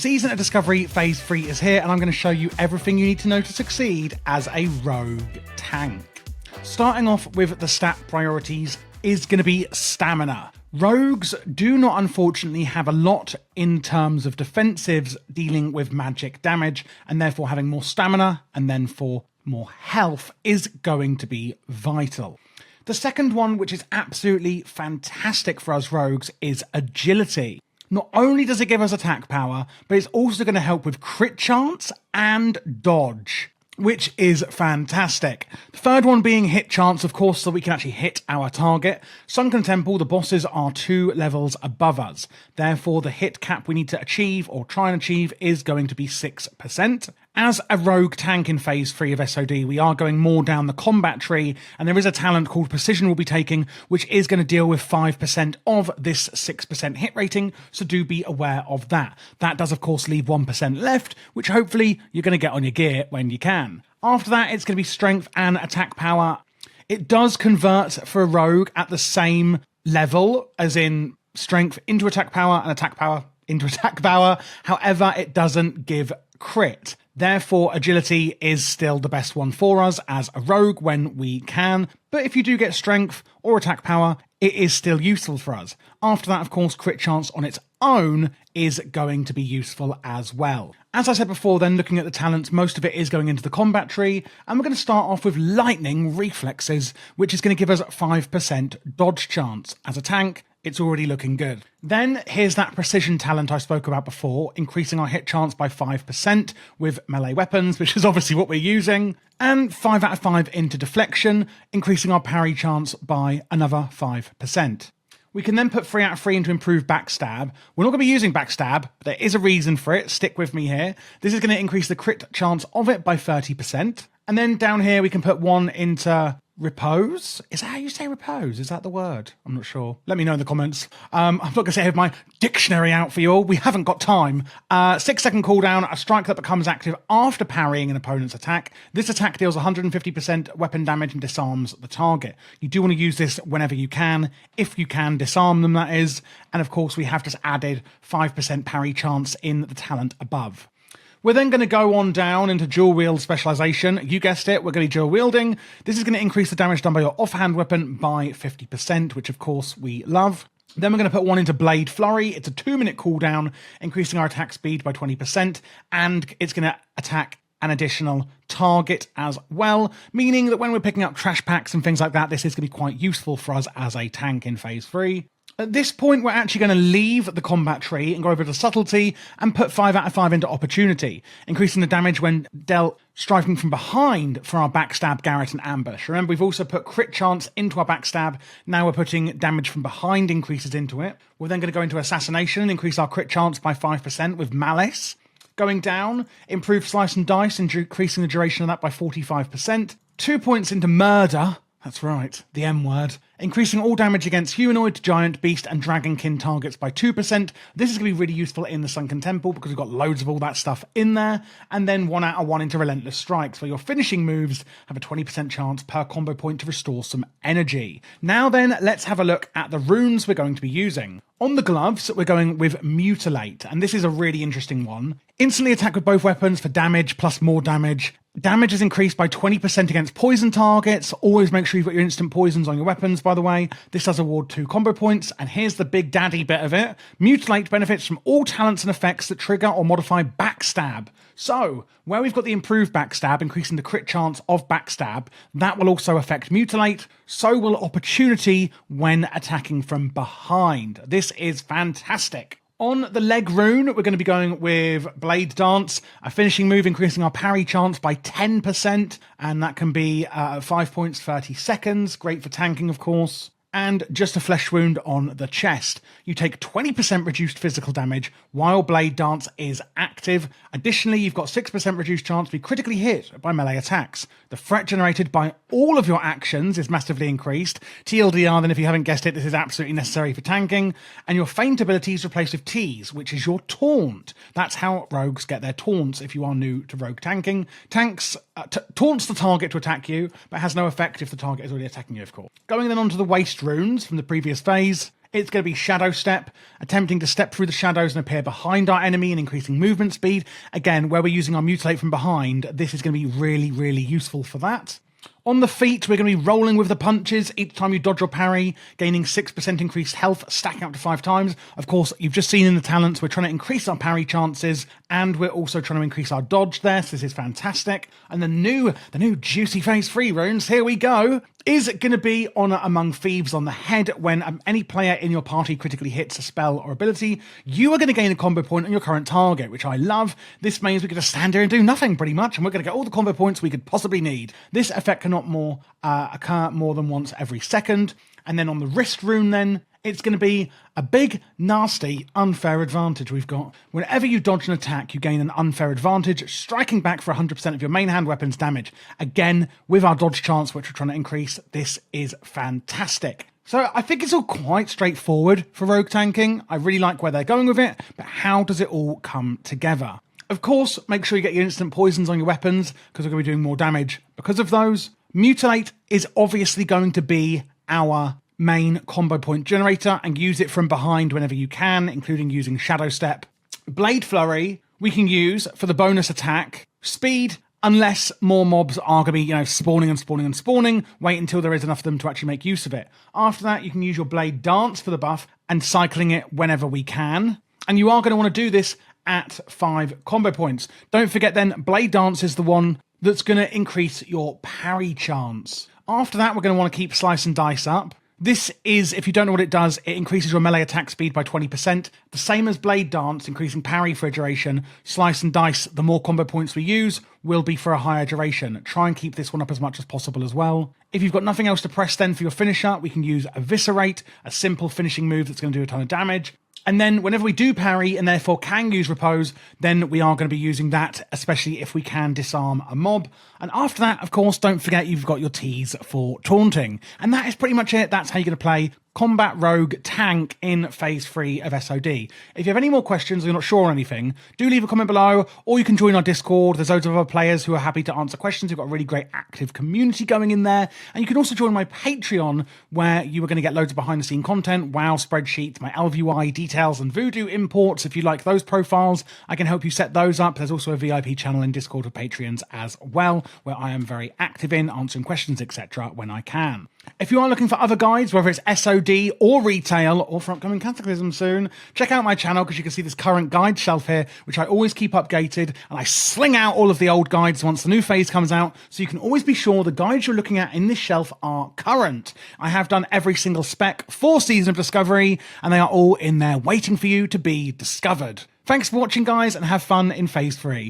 Season of Discovery Phase 3 is here, and I'm going to show you everything you need to know to succeed as a rogue tank. Starting off with the stat priorities is going to be stamina. Rogues do not unfortunately have a lot in terms of defensives dealing with magic damage, and therefore having more stamina and then for more health is going to be vital. The second one, which is absolutely fantastic for us rogues, is agility. Not only does it give us attack power, but it's also going to help with crit chance and dodge, which is fantastic. The third one being hit chance, of course, so we can actually hit our target. Sunken Temple, the bosses are 2 levels above us. Therefore, the hit cap we need to achieve or try and achieve is going to be 6%. As a rogue tank in Phase 3 of SoD, we are going more down the combat tree, and there is a talent called Precision we'll be taking, which is going to deal with 5% of this 6% hit rating, so do be aware of that. That does, of course, leave 1% left, which hopefully you're going to get on your gear when you can. After that, it's going to be strength and attack power. It does convert for a rogue at the same level, as in strength into attack power and attack power into attack power. However, it doesn't give crit. Therefore, agility is still the best one for us as a rogue when we can. But if you do get strength or attack power, it is still useful for us. After that, of course, crit chance on its own is going to be useful as well. As I said before, then looking at the talents, most of it is going into the combat tree, and we're going to start off with lightning reflexes, which is going to give us 5% dodge chance. As a tank, it's already looking good. Then here's that precision talent I spoke about before, increasing our hit chance by 5% with melee weapons, which is obviously what we're using, and 5 out of 5 into deflection, increasing our parry chance by another 5%. We can then put 3 out of 3 into improved backstab. We're not going to be using backstab, but there is a reason for it. Stick with me here. This is going to increase the crit chance of it by 30%. And then down here we can put 1 into repose. Is that how you say repose? Is that the word? I'm not sure. Let me know in the comments. I'm not going to say I have my dictionary out for you all. We haven't got time. 6-second cooldown, a strike that becomes active after parrying an opponent's attack. This attack deals 150% weapon damage and disarms the target. You do want to use this whenever you can, if you can disarm them, that is. And of course, we have just added 5% parry chance in the talent above. We're then going to go on down into dual wield specialization. You guessed it, we're going to be dual wielding. This is going to increase the damage done by your offhand weapon by 50%, which of course we love. Then we're going to put 1 into Blade Flurry. It's a 2-minute cooldown, increasing our attack speed by 20%, and it's going to attack an additional target as well, meaning that when we're picking up trash packs and things like that, this is going to be quite useful for us as a tank in Phase 3. At this point, we're actually going to leave the combat tree and go over to subtlety and put 5 out of 5 into opportunity, increasing the damage when dealt striking from behind for our backstab, garret, and ambush. Remember, we've also put crit chance into our backstab. Now we're putting damage from behind increases into it. We're then going to go into assassination and increase our crit chance by 5% with malice. Going down, improve slice and dice and increasing the duration of that by 45%. 2 points into murder. That's right, the M word. Increasing all damage against humanoid, giant, beast, and dragonkin targets by 2%. This is going to be really useful in the Sunken Temple because we've got loads of all that stuff in there. And then 1 out of 1 into Relentless Strikes, where your finishing moves have a 20% chance per combo point to restore some energy. Now then, let's have a look at the runes we're going to be using. On the gloves, we're going with Mutilate, and this is a really interesting one. Instantly attack with both weapons for damage plus more damage. Damage is increased by 20% against poison targets. Always make sure you've got your instant poisons on your weapons, by the way. This does award 2 combo points, and here's the big daddy bit of it. Mutilate benefits from all talents and effects that trigger or modify backstab. So, where we've got the improved backstab, increasing the crit chance of backstab, that will also affect Mutilate. So will opportunity when attacking from behind. This is fantastic. On the leg rune, we're going to be going with Blade Dance, a finishing move increasing our parry chance by 10%, and that can be 5 points, 30 seconds. Great for tanking, of course. And just a flesh wound on the chest. You take 20% reduced physical damage while Blade Dance is active. Additionally, you've got 6% reduced chance to be critically hit by melee attacks. The threat generated by all of your actions is massively increased. TLDR, then, if you haven't guessed it, this is absolutely necessary for tanking. And your feint ability is replaced with Tease, which is your taunt. That's how rogues get their taunts if you are new to rogue tanking. Tanks taunts the target to attack you, but has no effect if the target is already attacking you, of course. Going then on to the waist runes from the previous phase. It's going to be Shadow Step, attempting to step through the shadows and appear behind our enemy and increasing movement speed. Again, where we're using our Mutilate from behind, this is going to be really, really useful for that. On the feet, we're going to be rolling with the punches each time you dodge or parry, gaining 6% increased health, stacking up to 5 times. Of course, you've just seen in the talents, we're trying to increase our parry chances, and we're also trying to increase our dodge there, so this is fantastic. And the new juicy Phase 3 runes, here we go, is going to be Honour Among Thieves on the head. When any player in your party critically hits a spell or ability, you are going to gain a combo point on your current target, which I love. This means we're going to stand here and do nothing pretty much, and we're going to get all the combo points we could possibly need. This effect cannot occur more than once every second. And then on the wrist rune then, it's going to be a big, nasty, unfair advantage we've got. Whenever you dodge an attack, you gain an unfair advantage, striking back for 100% of your main hand weapon's damage. Again, with our dodge chance, which we're trying to increase, this is fantastic. So I think it's all quite straightforward for rogue tanking. I really like where they're going with it, but how does it all come together? Of course, make sure you get your instant poisons on your weapons, because we're going to be doing more damage because of those. Mutilate is obviously going to be our main combo point generator, and use it from behind whenever you can, including using Shadow Step. Blade Flurry we can use for the bonus attack. Speed, unless more mobs are going to be, spawning and spawning and spawning, wait until there is enough of them to actually make use of it. After that, you can use your Blade Dance for the buff and cycling it whenever we can. And you are going to want to do this at 5 combo points. Don't forget then, Blade Dance is the one that's going to increase your parry chance. After that, we're going to want to keep Slice and Dice up. This is, if you don't know what it does, it increases your melee attack speed by 20%. The same as Blade Dance, increasing parry for a duration. Slice and Dice, the more combo points we use, will be for a higher duration. Try and keep this one up as much as possible as well. If you've got nothing else to press then for your finisher, we can use Eviscerate, a simple finishing move that's going to do a ton of damage. And then whenever we do parry and therefore can use Repose, then we are going to be using that, especially if we can disarm a mob. And after that, of course, don't forget you've got your T's for taunting. And that is pretty much it. That's how you're going to play Combat Rogue Tank in Phase 3 of SoD. If you have any more questions or you're not sure on anything, do leave a comment below, or you can join our Discord. There's loads of other players who are happy to answer questions. We've got a really great active community going in there. And you can also join my Patreon, where you are going to get loads of behind-the-scene content, WoW spreadsheets, my LVUI details, and Voodoo imports. If you like those profiles, I can help you set those up. There's also a VIP channel in Discord for Patreons as well, where I am very active in answering questions, etc. when I can. If you are looking for other guides, whether it's SoD or retail or for upcoming Cataclysm soon, check out my channel, because you can see this current guide shelf here, which I always keep updated, and I sling out all of the old guides once the new phase comes out, so you can always be sure the guides you're looking at in this shelf are current. I have done every single spec for Season of Discovery, and they are all in there waiting for you to be discovered. Thanks for watching, guys, and have fun in Phase 3.